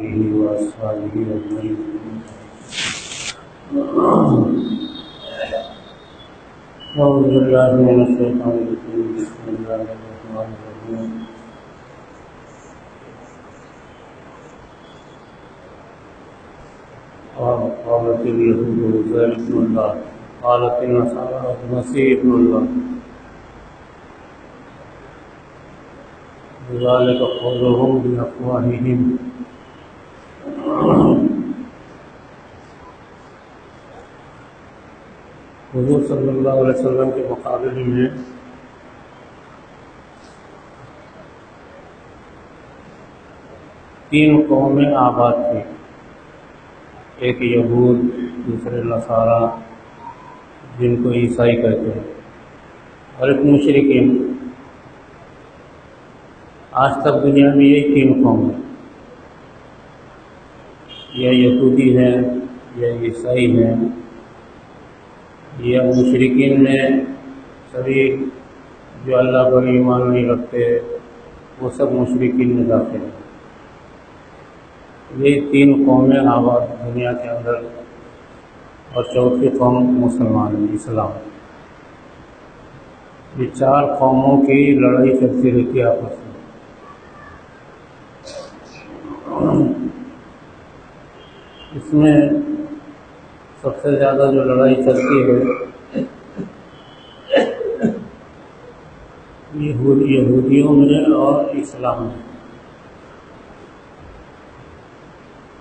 آله وأصحابه أجمعين. أعوذ بالله من الشيطان الرجيم. بسم الله الرحمن الرحيم. قالت اليهود عزير ابن الله قالت النصارى المسيح ابن الله ذلك قولهم بأفواههم. حضور صلی اللہ علیہ وسلم کے مقابلے میں تین قومیں آباد تھیں، ایک یہود، دوسرے نصارہ جن کو عیسائی کہتے ہیں، اور ایک مشرکین. آج تک دنیا میں یہی تین قوم ہیں، یا یہودی ہیں، یا عیسائی ہیں، یا مشرکین میں سبھی جو اللہ پر ایمان نہیں رکھتے وہ سب مشرکین میں داخل ہیں. یہ تین قومیں آباد دنیا کے اندر، اور چوتھی قوم مسلمان ہیں، اسلام. یہ چار قوموں کی لڑائی چلتی رہتی ہے آپس میں. اس میں سب سے زیادہ جو لڑائی چلتی ہے یہودیوں میں اور اسلام میں.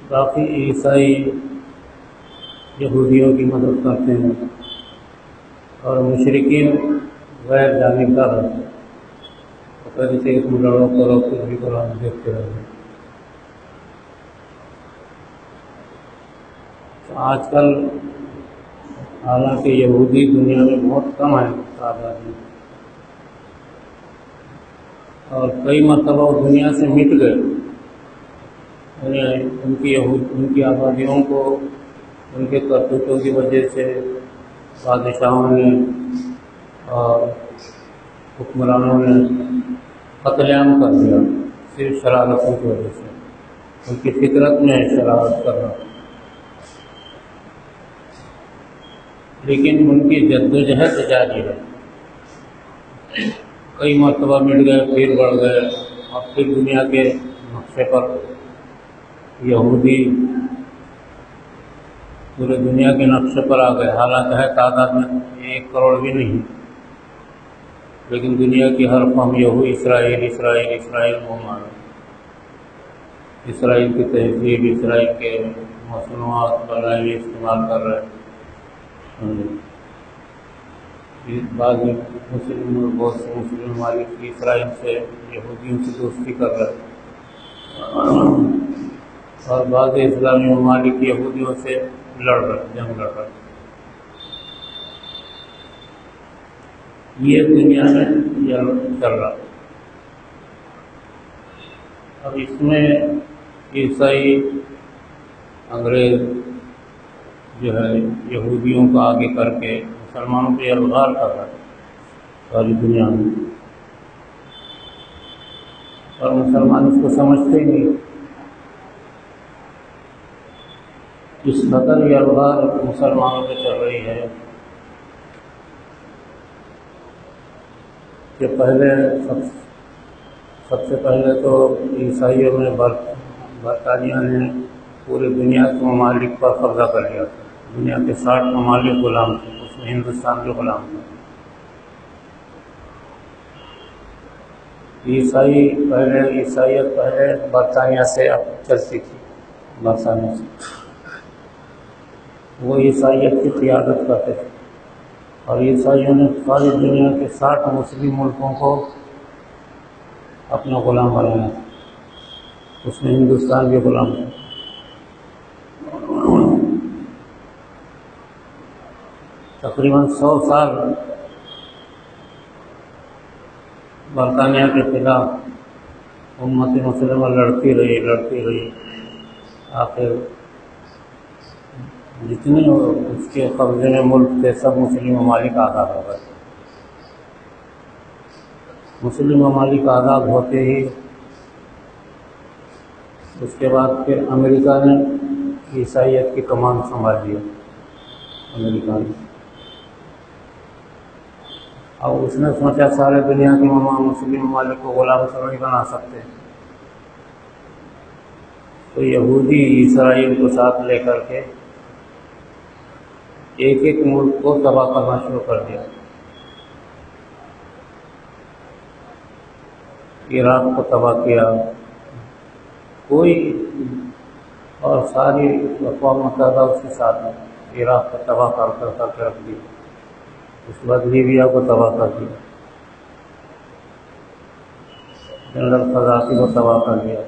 باقی عیسائی یہودیوں کی مدد کرتے ہیں اور مشرکین غیر جانبدار رہتے ہیں. وہ کہتے ہیں تم لڑو کرو کچھ بھی کرو، ہم دیکھتے رہتے ہیں. آج کل حالانکہ یہودی دنیا میں بہت کم ہے تعداد میں، اور کئی مرتبہ وہ دنیا سے مٹ گئے. ان کی آبادیوں کو ان کے کرتوتوں کی وجہ سے بادشاہوں نے اور حکمرانوں نے قتل عام کر دیا، صرف شرارتوں کی وجہ سے. ان کی فطرت میں شرارت کرنا. لیکن ان کی جدوجہد جاری ہے. کئی مرتبہ مٹ گئے، پھر بڑھ گئے، اور پھر دنیا کے نقشے پر یہودی پورے دنیا کے نقشے پر آ گئے. حالانکہ ہے تعداد میں 1 کروڑ بھی نہیں، لیکن دنیا کی ہر قوم اسرائیل اسرائیل اسرائیل وہ مانا. اسرائیل کی تہذیب، اسرائیل کے مصنوعات بنائے ہوئے استعمال کر رہے ہیں. بعض بہت سے مسلم ممالک اسرائیل سے یہودیوں سے دوستی کر رہے ہیں، اور بعض اسلامی ممالک یہودیوں سے لڑ رہے، جنگ لڑ رہے. یہ دنیا میں چل رہا. اب اس میں عیسائی انگریز جو ہے یہودیوں کو آگے کر کے مسلمانوں پہ الغار کر رہا ہے ساری دنیا میں، اور مسلمان اس کو سمجھتے ہی نہیں. اس قدر یہ الغار مسلمانوں پہ چل رہی ہے کہ پہلے سب سے پہلے تو عیسائیوں میں برطانیہ نے پورے دنیا کے ممالک پر قبضہ کر لیا تھا. دنیا کے 60 ممالک غلام تھے، اس میں ہندوستان بھی غلام تھا. عیسائیت پہلے برطانیہ سے چلتی تھی. برطانیہ سے وہ عیسائیت کی قیادت کرتے تھے، اور عیسائیوں نے ساری دنیا کے 60 مسلم ملکوں کو اپنا غلام بنایا تھا. اس میں ہندوستان بھی غلام تھا. تقریباً 100 سال برطانیہ کے خلاف امت مسلمہ لڑتی رہی. آخر جتنے اس کے قبضے میں ملک تھے سب مسلم ممالک آزاد ہو گئے. مسلم ممالک آزاد ہوتے ہی اس کے بعد پھر امریکہ نے عیسائیت کی کمان سنبھال لیا، امریکہ نے، اور اس نے سوچا سارے دنیا کے مسلم ممالک کو غلام تو نہیں بنا سکتے، تو یہودی اسرائیل کو ساتھ لے کر کے ایک ایک ملک کو تباہ کرنا شروع کر دیا۔ عراق کو تباہ کیا، کوئی، اور ساری اقوام متحدہ اس کے ساتھ ہے، عراق کو تباہ کر کے رکھ دیا، اس کے بعد لیبیا کو تباہ کر دیا، جنرل قذافی کو تباہ کر دیا،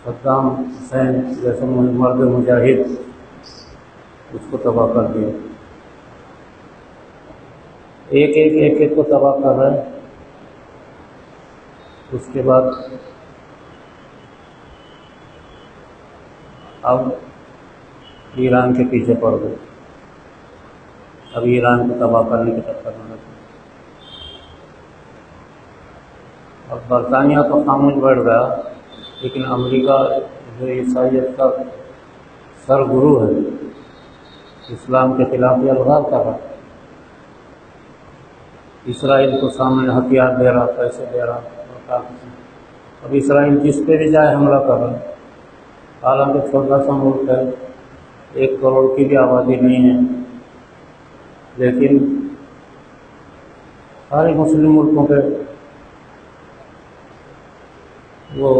صدام حسین جیسے مرد مجاہد اس کو تباہ کر دیا، ایک کو تباہ کر رہے ہیں۔ اس کے بعد اب ایران کے پیچھے پڑ گئے، اب ایران کو تباہ کرنے کے چکر میں لگے، اور برطانیہ تو خاموش بیٹھ گیا، لیکن امریکہ جو عیسائیت کا سرگرو ہے، اسلام کے خلاف یہ الغار کر رہا، اسرائیل کو سامنے ہتھیار دے رہا، پیسے دے رہا، اب اسرائیل جس پہ بھی جائے حملہ کر رہا، حالانکہ چھوٹا سا ملک ہے، 1 کروڑ کی بھی آبادی نہیں ہے، لیکن سارے مسلم ملکوں پہ وہ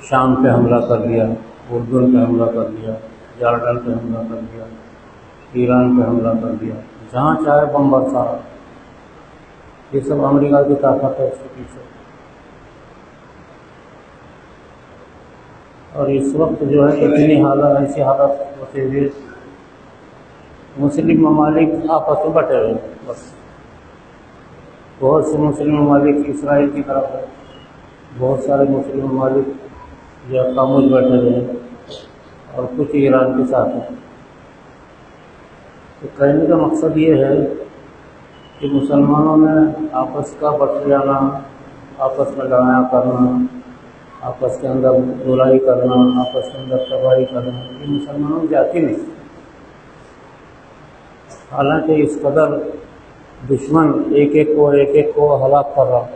شام پہ حملہ کر دیا، اردن پہ حملہ کر دیا، جارڈن پہ حملہ کر دیا، ایران پہ حملہ کر دیا، جہاں چاہے بم برسا رہا۔ یہ سب امریکہ کی طاقت ہے اس کے پیچھے، اور اس وقت جو ہے اتنی حالت، ایسی حالت ہوتی ہوئی مسلم ممالک آپس میں بٹے ہوئے ہیں، بس بہت سے مسلم ممالک اسرائیل کی طرف ہے، بہت سارے مسلم ممالک جو خاموش بیٹھے ہوئے ہیں، اور کچھ ایران کے ساتھ ہیں۔ تو کہنے کا مقصد یہ ہے کہ مسلمانوں میں آپس کا بٹیانا، آپس میں لڑائیاں کرنا، آپس کے اندر برائی کرنا، آپس کے اندر تباہی کرنا، یہ مسلمانوں کی جاتی نہیں۔ حالانکہ اس قدر دشمن ایک ایک کو ہلاک کر رہا،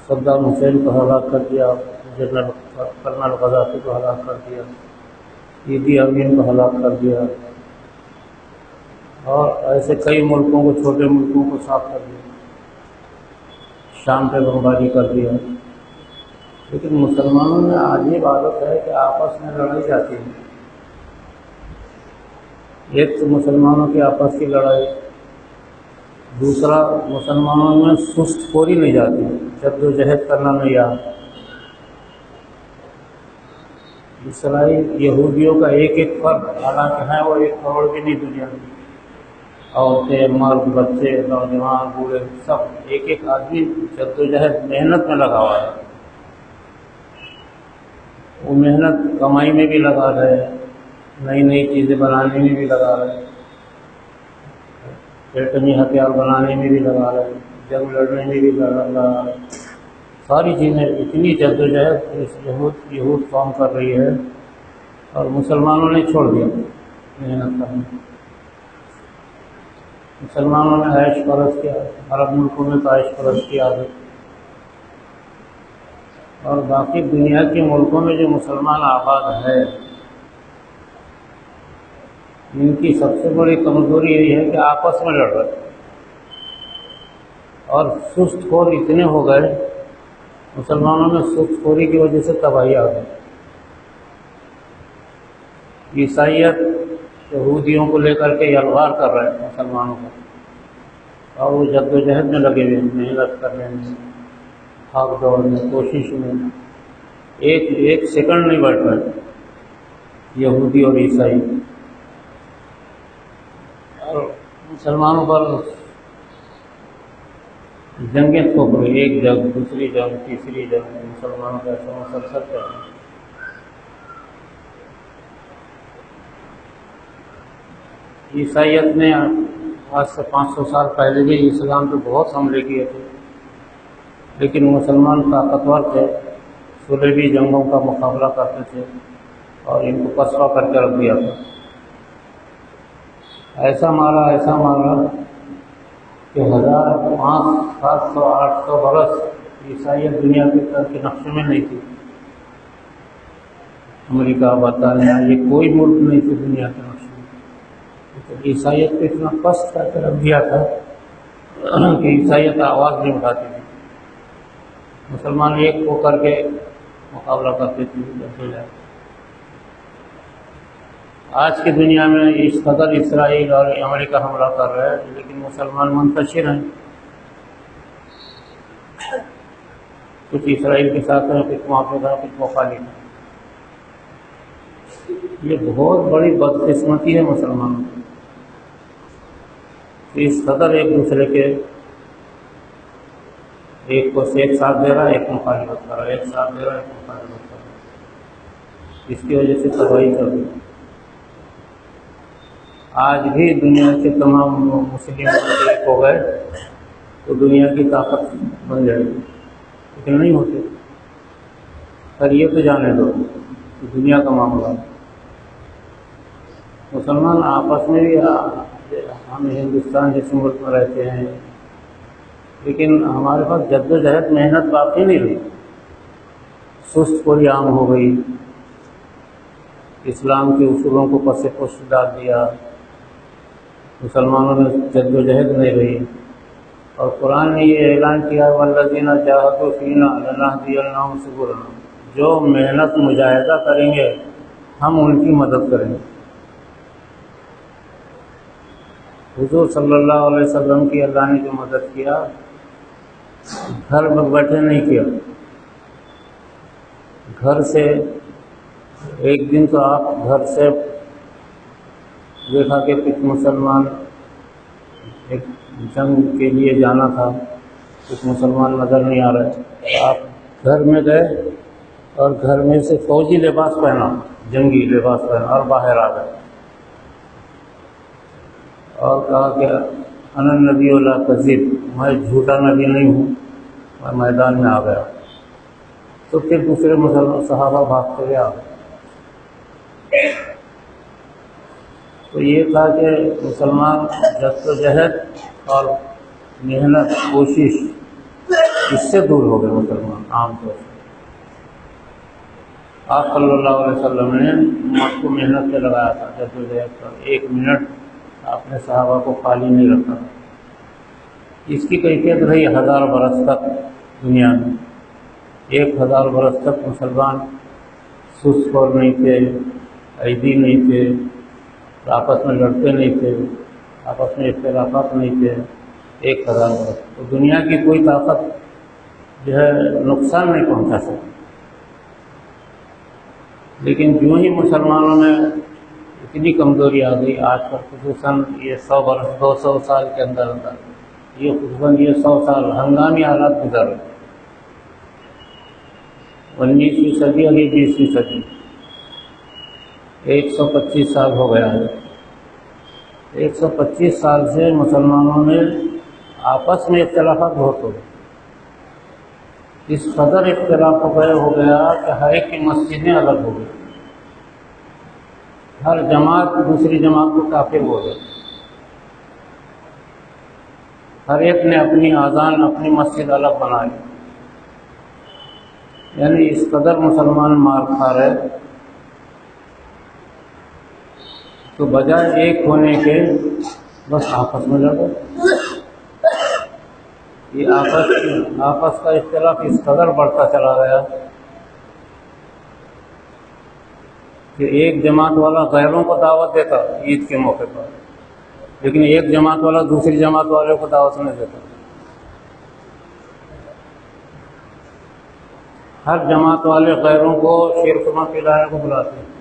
صدام حسین کو ہلاک کر دیا، کرنل قذافی کو ہلاک کر دیا، عیدی امین کو ہلاک کر دیا، اور ایسے کئی ملکوں کو، چھوٹے ملکوں کو صاف کر دیا، شام پہ بمباری کر دیا۔ لیکن مسلمانوں میں عجیب عادت ہے کہ آپس میں لڑائی جاتی ہے، ایک تو مسلمانوں کی آپس کی لڑائی، دوسرا مسلمانوں میں سست خوری نہیں جاتی، جدوجہد کرنا نہیں آتا۔ اسرائیل یہودیوں کا ایک فرد، حالانکہ ہے وہ 1 کروڑ بھی نہیں دنیا میں، عورتیں، مرد، بچے، نوجوان، بوڑھے، سب ایک آدمی جدوجہد محنت میں لگا ہوا ہے، وہ محنت کمائی میں بھی لگا رہے، نئی نئی چیزیں بنانے میں بھی لگا رہے، ایٹمی ہتھیار بنانے میں بھی لگا رہے، جنگ لڑنے میں بھی لگا رہے، ساری چیزیں اتنی جدوجہد اس یہود قوم کر رہی ہے، اور مسلمانوں نے چھوڑ دیا محنت کرنا۔ مسلمانوں نے عیش پرست کیا، عرب ملکوں میں تو عیش پرست کی عادت، اور باقی دنیا کے ملکوں میں جو مسلمان آباد ہے، ان کی سب سے بڑی کمزوری یہ ہے کہ آپس میں لڑ رہے، اور سست خور اتنے ہو گئے مسلمانوں میں، سست خوری کی وجہ سے تباہی آ گئی۔ عیسائیت یہودیوں کو لے کر کے یلغار کر رہے ہیں مسلمانوں کو، اور وہ جدوجہد میں لگے ہوئے ہیں، محنت کرنے میں، بھاگ دوڑ میں، کوشش میں، ایک سیکنڈ نہیں بیٹھ رہے یہودی اور عیسائی، اور مسلمانوں پر جنگیں تھوپ رہی، ایک جنگ، دوسری جنگ، تیسری جنگ، مسلمانوں کا ایسا مسلسل چل رہا ہے۔ عیسائیت نے آج سے 500 سال پہلے بھی اسلام پہ بہت حملے کیے تھے، لیکن مسلمان طاقتور تھے، صلیبی جنگوں کا مقابلہ کرتے تھے اور ان کو پسپا کر کے رکھ دیا تھا۔ ایسا مارا کہ 1500 700 800 برس عیسائیت دنیا کے نقشے میں نہیں تھی۔ امریکہ، برطانیہ، یہ کوئی ملک نہیں تھی دنیا کے نقشے میں، تو عیسائیت کو اتنا پست کر کے رکھ دیا تھا کہ عیسائیت آواز نہیں اٹھاتی تھی، مسلمان ایک ہو کر کے مقابلہ کرتے تھے۔ آج کی دنیا میں اس قدر اسرائیل اور امریکہ حملہ کر رہے ہیں، لیکن مسلمان منتشر ہیں، کچھ اسرائیل کے ساتھ ہیں، کچھ موافق ہیں، کچھ مخالف ہیں۔ یہ بہت بڑی بدقسمتی ہے مسلمانوں کی کہ اس قدر ایک دوسرے کے، ایک کو ایک ساتھ دے رہا ہے، ایک مخالفت کر رہا ہے، ایک ساتھ دے رہا ہے، ایک مخالفت کر رہا ہے۔ اس کی وجہ سے تباہی چل رہی ہے۔ آج بھی دنیا کے تمام مسلم ایک ہو گئے تو دنیا کی طاقت بن جائے گی، لیکن نہیں ہوتے۔ پر یہ تو جانے دو کہ دنیا کا معاملہ ہے۔ مسلمان آپس میں بھی، ہم ہندوستان جیسے ملک میں رہتے ہیں، لیکن ہمارے پاس جد و جہد محنت باقی نہیں رہی، سست کوئی عام ہو گئی، اسلام کے اصولوں کو پس پش ڈال دیا، مسلمانوں میں جد و جہد نہیں رہی۔ اور قرآن نے یہ اعلان کیا والذین جاہدوا فینا لنہدینہم سبلنا، جو محنت مجاہدہ کریں گے ہم ان کی مدد کریں گے۔ حضور صلی اللہ علیہ وسلم کی اللہ نے جو مدد کیا، گھر میں بیٹھے نہیں کیا، گھر سے ایک دن تو آپ گھر سے دیکھا کہ کچھ مسلمان، ایک جنگ کے لیے جانا تھا، کچھ مسلمان نظر نہیں آ رہے، آپ گھر میں گئے اور گھر میں سے فوجی لباس پہنا، جنگی لباس پہنا اور باہر آ گئے اور کہا کہ انا نبی لا کذب، میں جھوٹا نبی نہیں ہوں، میں میدان میں آ گیا۔ تو پھر دوسرے مسلمان صحابہ بھاگتے ہوئے آ گئے۔ تو یہ تھا کہ مسلمان جد و جہد اور محنت، کوشش، اس سے دور ہو گئے مسلمان عام طور سے۔ آپ صلی اللہ علیہ وسلم نے امت کو محنت سے لگایا تھا، جد و جہد پر، ایک منٹ آپ نے صحابہ کو خالی نہیں رکھا۔ اس کی کیفیت رہی 1000 برس تک دنیا میں، 1000 برس تک مسلمان سست اور نہیں تھے، عیدی نہیں تھے، آپس میں لڑتے نہیں تھے، آپس میں اختلافات نہیں تھے، 1000 برس۔ تو دنیا کی کوئی طاقت جو ہے نقصان نہیں پہنچا سکتی، لیکن جو ہی مسلمانوں میں اتنی کمزوری آ گئی، آج کل خصوصاً یہ 100 برس 200 سال کے اندر یہ خصوصاً یہ 100 سال ہنگامی حالات گزر رہے، 19ویں صدی اور یہ 20ویں صدی، 125 سال ہو گیا ہے۔ 125 سال سے مسلمانوں میں آپس میں اختلافات بہت ہو گئے، اس قدر اختلاف ہو گیا کہ ہر ایک کی مسجدیں الگ ہو گئی، ہر جماعت دوسری جماعت کو کافر ہو گئی، ہر ایک نے اپنی اذان، اپنی مسجد الگ بنائی، یعنی اس قدر مسلمان مار کھا رہے، تو بجائے ایک ہونے کے بس آپس میں لڑو۔ یہ آپس کا اختلاف اس قدر بڑھتا چلا گیا کہ ایک جماعت والا غیروں کو دعوت دیتا عید کے موقع پر، لیکن ایک جماعت والا دوسری جماعت والوں کو دعوت نہیں دیتا۔ ہر جماعت والے غیروں کو شیر خرما پلانے کو بلاتے ہیں،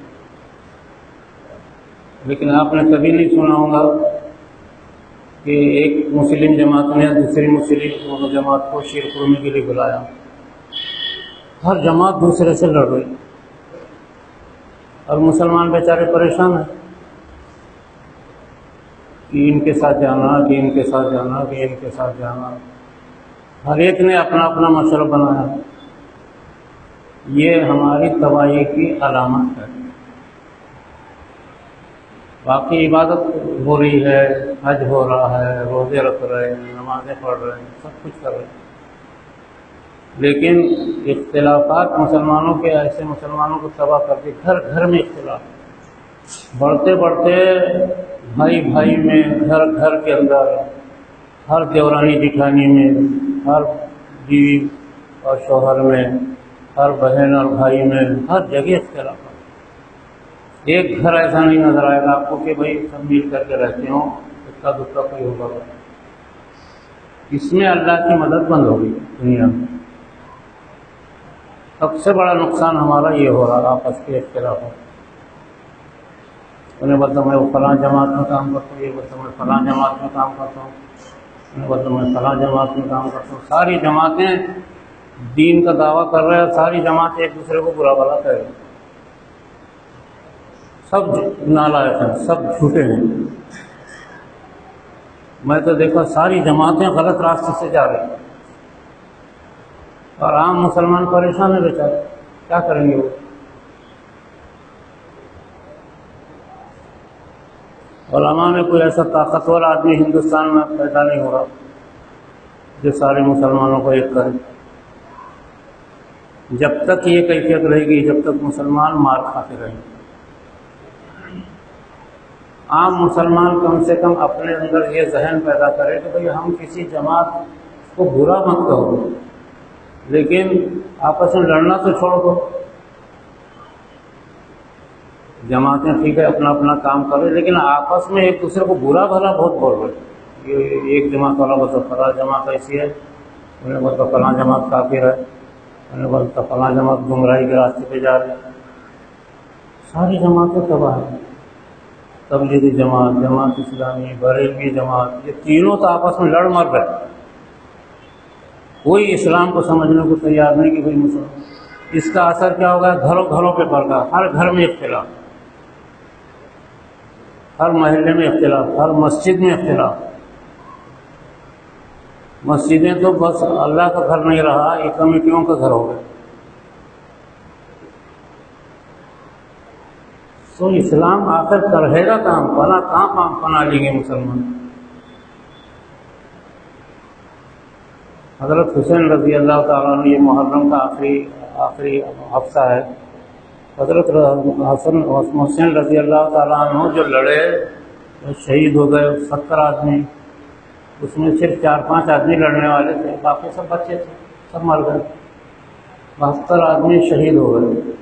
لیکن آپ نے کبھی نہیں سنا ہوگا کہ ایک مسلم جماعت نے دوسری مسلم جماعت کو شیر خرمے کے لیے بلایا۔ ہر جماعت دوسرے سے لڑ رہی اور مسلمان بیچارے پریشان ہیں۔ کہ ان کے ساتھ جانا، کہ ان کے ساتھ جانا، کہ ان کے ساتھ جانا، ہر ایک نے اپنا اپنا مشرب بنایا۔ یہ ہماری تباہی کی علامت ہے۔ باقی عبادت ہو رہی ہے، حج ہو رہا ہے، روزے رکھ رہے ہیں، نمازیں پڑھ رہے ہیں، سب کچھ کر رہے ہیں، لیکن اختلافات مسلمانوں کے ایسے مسلمانوں کو تباہ کر کے گھر گھر میں اختلاف بڑھتے بڑھتے بھائی بھائی میں، گھر گھر کے اندر، ہر دیورانی جیٹھانی میں، ہر بیوی اور شوہر میں، ہر بہن اور بھائی میں، ہر جگہ اختلاف۔ ایک گھر ایسا نہیں نظر آئے گا آپ کو کہ بھائی سب مل کر کے رہتے ہوں، اس کا دوسرا کوئی ہوگا۔ اس میں اللہ کی مدد بند ہوگی دنیا میں۔ سب سے بڑا نقصان ہمارا یہ ہو رہا آپس کے اختلافات۔ انہیں بولتا میں فلاں جماعت میں کام کرتا ہوں، یہ بولتا میں فلاں جماعت میں کام کرتا ہوں، انہیں بولتا میں فلاں جماعت میں کام کرتا ہوں۔ ساری جماعتیں دین کا دعویٰ کر رہے ہیں، ساری جماعتیں ایک دوسرے کو برا بھلا کہہ رہے ہیں، سب نالائق ہیں، سب جھوٹے ہیں۔ میں تو دیکھا ساری جماعتیں غلط راستے سے جا رہی ہیں، اور عام مسلمان پریشان ہے بیچارے، کیا کریں گے وہ؟ علماء میں کوئی ایسا طاقتور آدمی ہندوستان میں پیدا نہیں ہو رہا جو سارے مسلمانوں کو ایک کرے۔ جب تک یہ کیفیت رہے گی، جب تک مسلمان مار کھاتے رہیں گے۔ عام مسلمان کم سے کم اپنے اندر یہ ذہن پیدا کرے کہ بھئی ہم کسی جماعت کو برا مت کہو، لیکن آپس میں لڑنا تو چھوڑ دو۔ جماعتیں ٹھیک ہے اپنا اپنا کام کرے، لیکن آپس میں ایک دوسرے کو برا بھلا بہت بول رہے۔ یہ ایک جماعت والا بولتا فلاں جماعت ایسی ہے، انہیں بولتا فلاں جماعت کافر ہے، انہیں بولتا فلاں جماعت گمراہی کے راستے پہ جا رہی ہے۔ ساری جماعتیں تباہ ہیں۔ تبلیغی جماعت، جماعت اسلامی، بریلوی جماعت، یہ تینوں تو آپس میں لڑ مر رہے۔ کوئی اسلام کو سمجھنے کو تیار نہیں کہ بھئی مسلمان۔ اس کا اثر کیا ہوگا؟ گھروں گھروں پہ پڑ گا، ہر گھر میں اختلاف، ہر محلے میں اختلاف، ہر مسجد میں اختلاف۔ مسجدیں تو بس اللہ کا گھر نہیں رہا، یہ کمیٹیوں کا گھر ہو گیا۔ تو اسلام آخر کرے گا کام، کہاں پناہ لیں گے مسلمان؟ حضرت حسین رضی اللہ تعالیٰ عنہ، یہ محرم کا آخری ہفتہ ہے، حضرت حسین رضی اللہ تعالیٰ عنہ جو لڑے، شہید ہو گئے 70 آدمی، اس میں صرف 4-5 آدمی لڑنے والے تھے، باقی سب بچے تھے، سب مر گئے، 72 آدمی شہید ہو گئے۔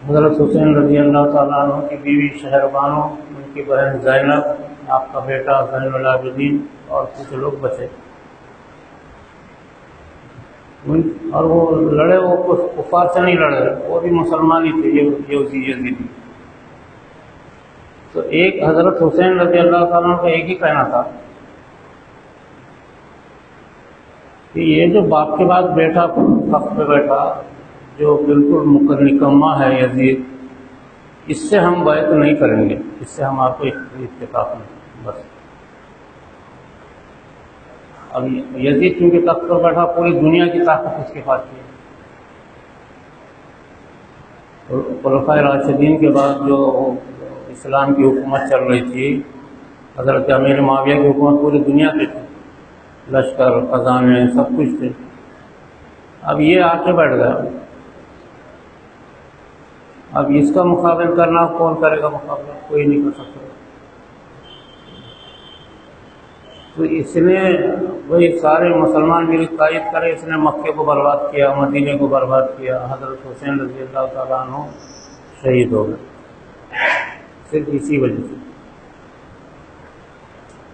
حضرت حسین رضی اللہ تعالیٰ عنہ کی بیوی شہربانو، ان کی بہن زینب، آپ کا بیٹا زین العابدین اور کچھ لوگ بچے، اور وہ لڑے، وہ کفار سے نہیں لڑے، وہ بھی مسلمان ہی تھے، یزیدی۔ تو ایک حضرت حسین رضی اللہ تعالیٰ عنہ کا ایک ہی کہنا تھا کہ یہ جو باپ کے بعد بیٹا تخت پہ بیٹھا، جو بالکل نکما ہے یزید، اس سے ہم بیعت نہیں کریں گے، اس سے ہمارا کوئی اتفاق نہیں۔ بس اب یزید کیونکہ تخت پر بیٹھا، پوری دنیا کی طاقت اس کے پاس تھی۔ خلفائے راشدین کے بعد جو اسلام کی حکومت چل رہی تھی، حضرت امیر معاویہ کی حکومت پوری دنیا پہ تھی، لشکر، خزانے، سب کچھ تھے۔ اب یہ آ کے بیٹھ گیا، اب اس کا مقابل کرنا کون کرے گا؟ مقابلہ کوئی نہیں کر سکتا۔ تو اس نے وہی سارے مسلمان میری تائید کرے، اس نے مکے کو برباد کیا، مدینے کو برباد کیا، حضرت حسین رضی اللہ تعالیٰ عنہ شہید ہو گئے صرف اسی وجہ سے۔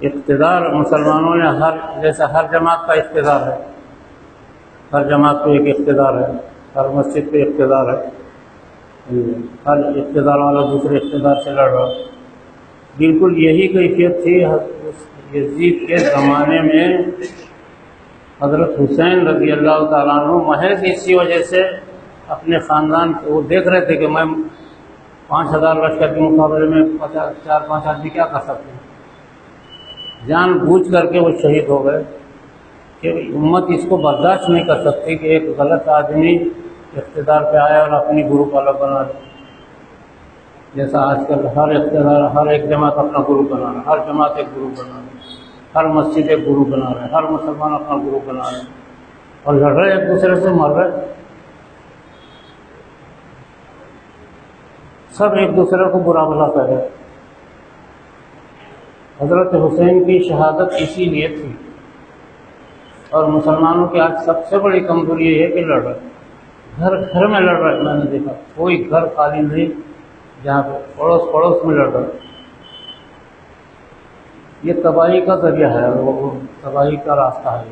اقتدار مسلمانوں نے جیسا ہر جماعت کا اقتدار ہے، ہر جماعت کو ایک اقتدار ہے، ہر مسجد پہ اقتدار ہے، ہر اقتدار والا دوسرے اقتدار سے لڑ رہا۔ بالکل یہی کیفیت تھی یزید کے زمانے میں۔ حضرت حسین رضی اللہ تعالیٰ عنہ محض اسی وجہ سے اپنے خاندان کو، وہ دیکھ رہے تھے کہ میں 5,000 لشکر کے مقابلے میں 4-5 آدمی کیا کر سکتے ہیں؟ جان بوجھ کر کے وہ شہید ہو گئے کہ امت اس کو برداشت نہیں کر سکتی کہ ایک غلط آدمی اقتدار پہ آیا اور اپنی گروپ الگ بنا دے. جیسا آج کل ہر اقتدار، ہر ایک جماعت اپنا گروپ بنا رہا ہے، ہر جماعت ایک گروپ بنا رہی ہے، ہر مسجد ایک گروپ بنا رہے ہیں، ہر مسلمان اپنا گروپ بنا رہے ہیں اور لڑ رہے ایک دوسرے سے، مر رہے، سب ایک دوسرے کو برا بھلا کر رہے. حضرت حسین کی شہادت اسی لیے تھی. اور مسلمانوں کی آج سب سے بڑی کمزوری یہ ہے کہ لڑ رہے، گھر گھر میں لڑ رہے. میں نے دیکھا کوئی گھر خالی نہیں جہاں پہ پڑوس پڑوس میں لڑ رہے. یہ تباہی کا ذریعہ ہے، وہ تباہی کا راستہ ہے،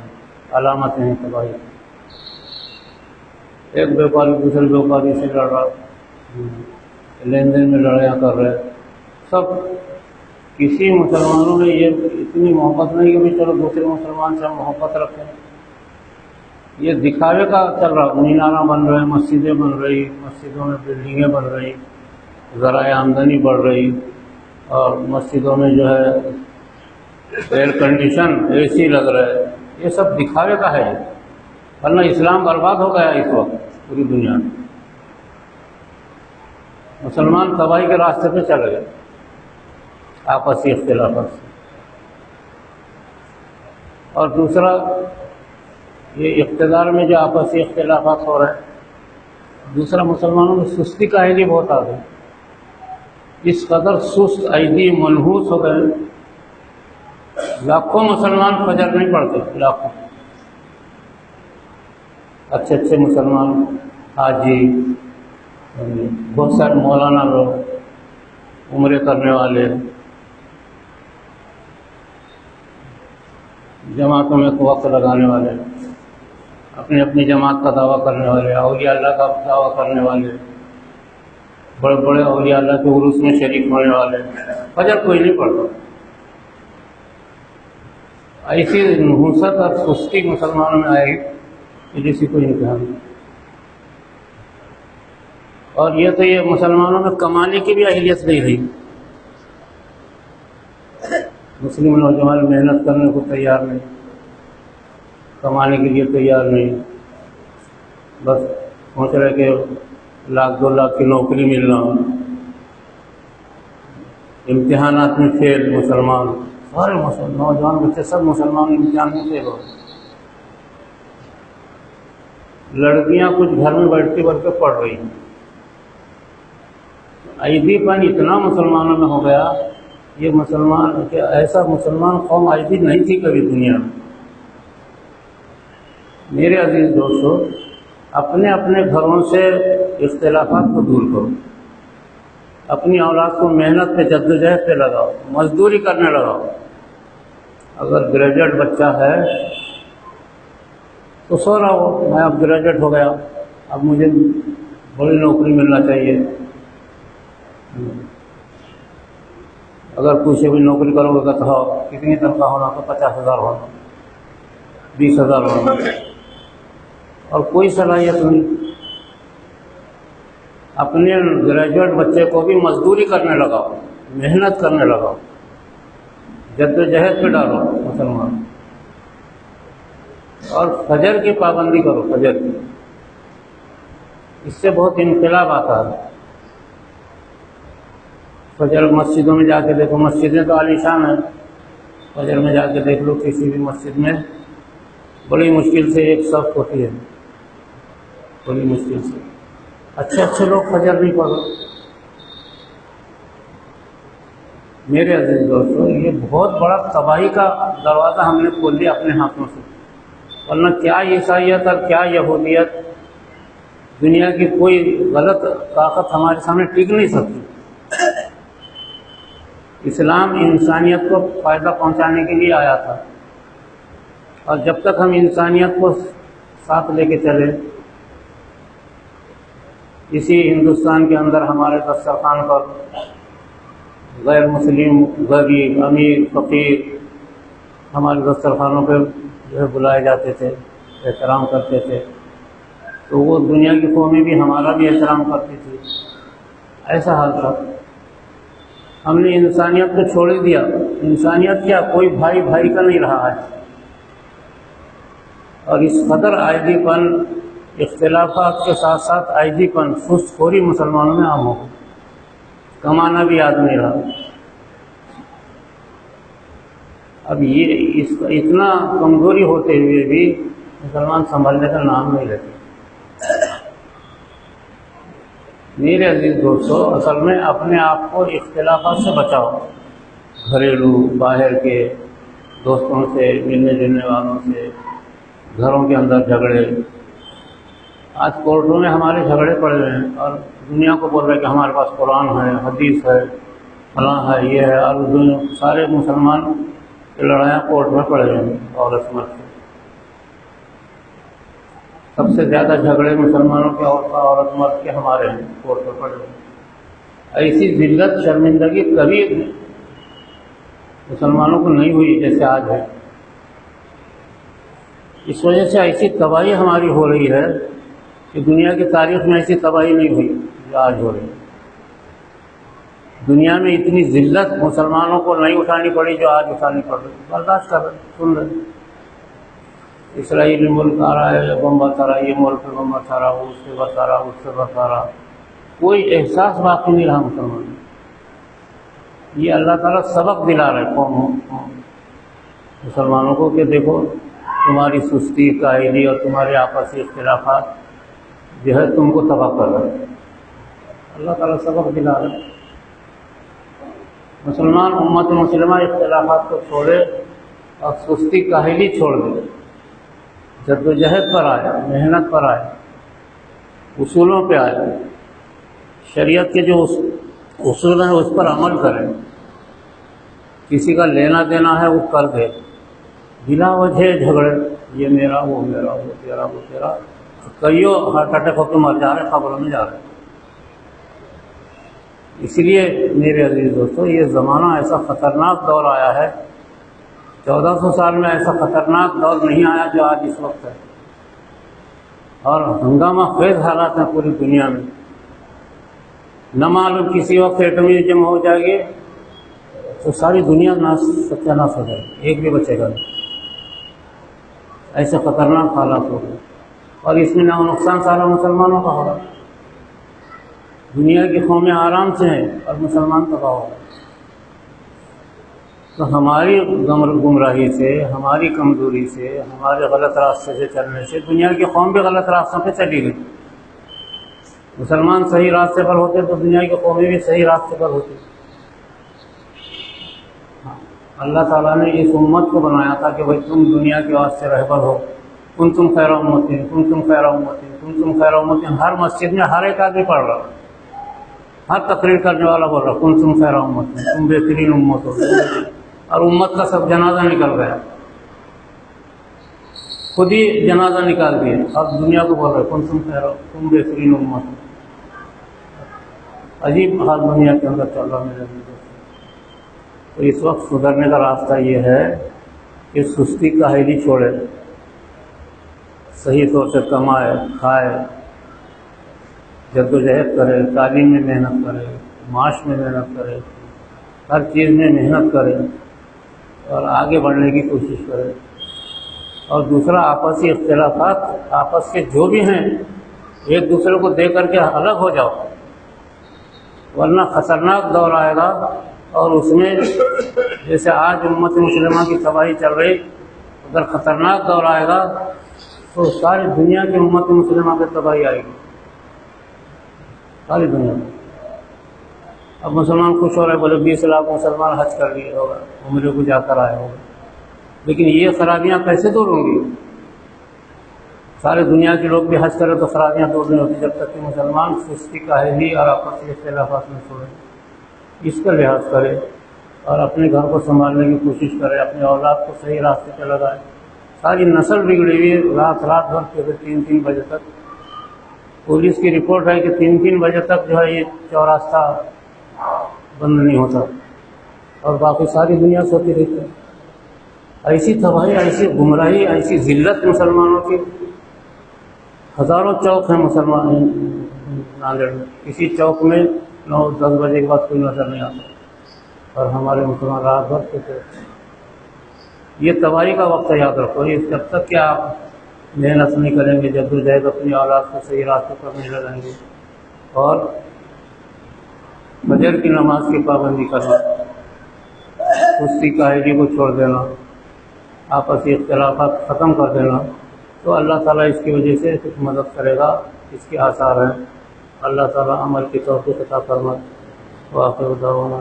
علامتیں ہیں تباہی. ایک بیوپاری دوسرے بیوپاری سے لڑ رہا، لین دین میں لڑائیاں کر رہے. سب کسی مسلمانوں میں یہ اتنی محبت نہیں کہ چلو دوسرے مسلمان سے ہم محبت رکھیں. یہ دکھاوے کا چل رہا. مینارہ بن رہے، مسجدیں بن رہی، مسجدوں میں بلڈنگیں بن رہی، ذرائع آمدنی بڑھ رہی، اور مسجدوں میں جو ہے ایئر کنڈیشن اے سی لگ رہے. یہ سب دکھاوے کا ہے، ورنہ اسلام برباد ہو گیا اس وقت پوری دنیا میں. مسلمان تباہی کے راستے پہ چلے گئے آپسی اختلافات سے. اور دوسرا یہ اقتدار میں جو آپسی اختلافات ہو رہے ہیں، دوسرا مسلمانوں میں سستی کا عیدی بہت آ گئی. اس قدر سست عیدی منحوس ہو گئے، لاکھوں مسلمان فجر نہیں پڑھتے، لاکھوں اچھے اچھے مسلمان حاجی، بہت سارے مولانا لوگ، عمرے کرنے والے، جماعتوں میں وقت لگانے والے، اپنی اپنی جماعت کا دعویٰ کرنے والے، اولیاء اللہ کا دعویٰ کرنے والے، بڑے بڑے اولیاء اللہ کے عرس میں شریک ہونے والے، فجر کوئی نہیں پڑھتا. ایسی نحوست اور سستی مسلمانوں میں آئی کہ جیسی کوئی امتحان. اور یہ تو یہ مسلمانوں میں کمانے کی بھی اہلیت نہیں رہی. مسلم نوجوان محنت کرنے کو تیار نہیں، کمانے کے لیے تیار نہیں، بس سوچ رہے کہ 1,00,000 2 لاکھ کی نوکری ملنا، امتحانات میں فیل. مسلمان سارے نوجوان بچے سب مسلمان امتحان میں فیل ہو. لڑکیاں کچھ گھر میں بیٹھتی بڑھ کے پڑھ رہی ہیں. عیدی پن اتنا مسلمانوں میں ہو گیا، یہ مسلمان کہ ایسا مسلمان قوم عیدی نہیں تھی کبھی دنیا میں. میرے عزیز دوستو، اپنے اپنے گھروں سے اختلافات کو دور کرو، اپنی اولاد کو محنت پہ جدوجہد پہ لگاؤ، مزدوری کرنے لگاؤ. اگر گریجویٹ بچہ ہے تو سو رہا ہو، میں اب گریجویٹ ہو گیا، اب مجھے بڑی نوکری ملنا چاہیے. اگر کوئی سے بھی نوکری کرو گے تو کتنی تنخواہ ہونا، تو 50,000 ہونا، 20,000 ہونا، اور کوئی صلاحیت نہیں. اپنے گریجویٹ بچے کو بھی مزدوری کرنے لگاؤ، محنت کرنے لگاؤ، جدوجہد پہ ڈالو مسلمان. اور فجر کی پابندی کرو، فجر کی. اس سے بہت انقلاب آتا ہے. فجر مسجدوں میں جا کے دیکھو، مسجدیں تو عالیشان ہیں، فجر میں جا کے دیکھ لو کسی بھی مسجد میں بڑی مشکل سے ایک صف ہوتی ہے، بڑی مشکل سے. اچھے اچھے لوگ فجر نہیں پڑھ رہے. میرے عزیز دوستو، یہ بہت بڑا تباہی کا دروازہ ہم نے کھول دیا اپنے ہاتھوں سے. ورنہ کیا عیسائیت اور کیا یہودیت، دنیا کی کوئی غلط طاقت ہمارے سامنے ٹک نہیں سکتی. اسلام انسانیت کو فائدہ پہنچانے کے لیے آیا تھا، اور جب تک ہم انسانیت کو ساتھ لے کے چلے، اسی ہندوستان کے اندر ہمارے دسترخوان پر غیر مسلم، غریب، امیر، فقیر ہمارے دسترخوانوں پہ جو ہے بلائے جاتے تھے، احترام کرتے تھے، تو وہ دنیا کی قومیں بھی ہمارا بھی احترام کرتی تھی. ایسا حال تھا. ہم نے انسانیت کو چھوڑ ہی دیا. انسانیت کیا، کوئی بھائی بھائی کا نہیں رہا ہے. اور اس قدر عائدی پن، اختلافات کے ساتھ ساتھ عائدی پن، سست خوری مسلمانوں میں عام ہو گئی. کمانا بھی یاد نہیں رہا. اب یہ اتنا کمزوری ہوتے ہوئے بھی مسلمان سنبھلنے کا نام نہیں لیتے. میرے عزیز دوستو، اصل میں اپنے آپ کو اختلافات سے بچاؤ. گھریلو، باہر کے دوستوں سے، ملنے جلنے والوں سے، گھروں کے اندر جھگڑے. آج کورٹوں میں ہمارے جھگڑے پڑے ہوئے ہیں اور دنیا کو بول رہے ہیں کہ ہمارے پاس قرآن ہے، حدیث ہے، فلاں ہے، یہ ہے. اور سارے مسلمان کی لڑائیاں کورٹ میں پڑے ہوئے ہیں عورت مرد سے. سب سے زیادہ جھگڑے مسلمانوں کے عورت مرد کے ہمارے ہیں، کورٹ میں پڑے ہوئے ہیں. ایسی ذلت شرمندگی کبھی مسلمانوں کو نہیں ہوئی جیسے آج ہے. اس وجہ سے ایسی تباہی ہماری ہو رہی ہے کہ دنیا کی تاریخ میں ایسی تباہی نہیں ہوئی جو آج ہو رہی ہے. دنیا میں اتنی ذلت مسلمانوں کو نہیں اٹھانی پڑی جو آج اٹھانی پڑ رہی. برداشت کر رہے، سن رہے. اسرائیل ملک آ رہا ہے، بم برسا رہا ہے، یہ ملک پہ بم برسا رہا، اس سے برسا رہا، اس سے برسا رہا. کوئی احساس باقی نہیں رہا مسلمان. یہ اللہ تعالیٰ سبق دلا رہا ہے قوم مسلمانوں کو کہ دیکھو تمہاری سستی، کاہلی اور تمہارے آپسی اختلافات جو ہے تم کو تباہ کر رہے ہیں. اللہ تعالیٰ سبق دلا رہا ہے. مسلمان امت مسلمہ اختلافات کو چھوڑے اور سستی کاہلی چھوڑ دے. جدوجہد پر آئے، محنت پر آئے، اصولوں پہ آئے، شریعت کے جو اصول ہیں اس پر عمل کریں. کسی کا لینا دینا ہے وہ کر دے، بلا وجہ جھگڑے، یہ میرا، وہ میرا، وہ تیرا، وہ تیرا. کئیوں ہارٹ اٹیک ہو کے مر جا رہے، خبروں میں جا رہے. اس لیے میرے عزیز دوستو، یہ زمانہ ایسا خطرناک دور آیا ہے. 1400 سال میں ایسا خطرناک دور نہیں آیا جو آج اس وقت ہے. اور ہنگامہ خیز حالات ہیں پوری دنیا میں. نہ معلوم کسی وقت ایٹمی جنگ ہو جائے گی تو ساری دنیا ستیہ ناش ہو جائے گی، ایک بھی بچے گا نہیں. ایسے خطرناک حالات ہو گئے. اور اس میں نہ نقصان سارا مسلمانوں کا ہوگا. دنیا کی قومیں آرام سے ہیں اور مسلمان تباہ ہو گئے. تو ہماری گمراہی سے، ہماری کمزوری سے، ہمارے غلط راستے سے چلنے سے دنیا کی قوم بھی غلط راستوں پہ چلی گئی. مسلمان صحیح راستے پر ہوتے تو دنیا کی قومیں بھی صحیح راستے پر ہوتی. اللہ تعالیٰ نے اس امت کو بنایا تھا کہ بھائی تم دنیا کے واسطے رہبر ہو. کنتم خیر امۃ، کنتم خیر امۃ، کنتم خیر امۃ. ہر مسجد میں ہر ایک آدمی پڑھ رہا، ہر تقریر کرنے والا بول رہا کنتم خیر امۃ، تم بہترین امت ہو. اور امت کا سب جنازہ نکل گیا، خود ہی جنازہ نکال دیا. اب دنیا کو بول رہے کنتم خیر، تم بہترین امت. عجیب حال دنیا کے اندر چل رہا میرے دوست. تو اس وقت سدھرنے کا راستہ یہ ہے کہ سستی کاہلی چھوڑے، صحیح طور سے کمائے، کھائے، جدوجہد کرے، تعلیم میں محنت کرے، معاش میں محنت کرے، ہر چیز میں محنت کرے اور آگے بڑھنے کی کوشش کرے. اور دوسرا آپسی اختلافات آپس کے جو بھی ہیں ایک دوسرے کو دے کر کے الگ ہو جاؤ، ورنہ خطرناک دور آئے گا. اور اس میں جیسے آج امت مسلمہ کی تباہی چل رہی، اگر خطرناک دور آئے گا تو ساری دنیا کی امت مسلمہ پہ تباہی آئے گی، ساری دنیا میں. اب مسلمان خوش ہو رہے، بولے 20 لاکھ مسلمان حج کر لیے ہوگا، عمرے کو جا کر آئے ہوگا. لیکن یہ خرابیاں کیسے دور ہوں گی؟ سارے دنیا کے لوگ بھی حج کریں تو خرابیاں دور نہیں ہوتی جب تک کہ مسلمان سستی کاہلی اور آپسی اختلافات میں چھوڑے. اس کا لحاظ کرے اور اپنے گھر کو سنبھالنے کی کوشش کرے، اپنے اولاد کو صحیح راستے پہ لگائے. ساری نسل بگڑی ہوئی ہے. رات بھر پھر 3 بجے تک پولیس کی رپورٹ ہے کہ 3 بجے تک جو ہے یہ چوراستہ بند نہیں ہوتا اور باقی ساری دنیا سوتی رہتی ہے. ایسی تباہی، ایسی گمراہی، ایسی ذلت مسلمانوں کی. ہزاروں چوک ہیں مسلمان ناندیڑ میں، کسی چوک میں 9-10 بجے کے بعد کوئی نظر نہیں آتا، اور ہمارے مسلمان رات بھر سوتے تھے۔ یہ تباہی کا وقت ہے، یاد رکھو۔ یہ جب تک کہ آپ محنت نہیں کریں گے، جدوجہد اپنی اولاد کو صحیح راستے پر نہیں لگائیں گے، اور فجر کی نماز کی پابندی کرنا، کشتی قائدی کو چھوڑ دینا، آپسی اختلافات ختم کر دینا، تو اللہ تعالیٰ اس کی وجہ سے کچھ مدد کرے گا۔ اس کے آثار ہیں۔ اللہ تعالیٰ عمل کی توفیق عطا فرمائے۔ وآخر دعوانا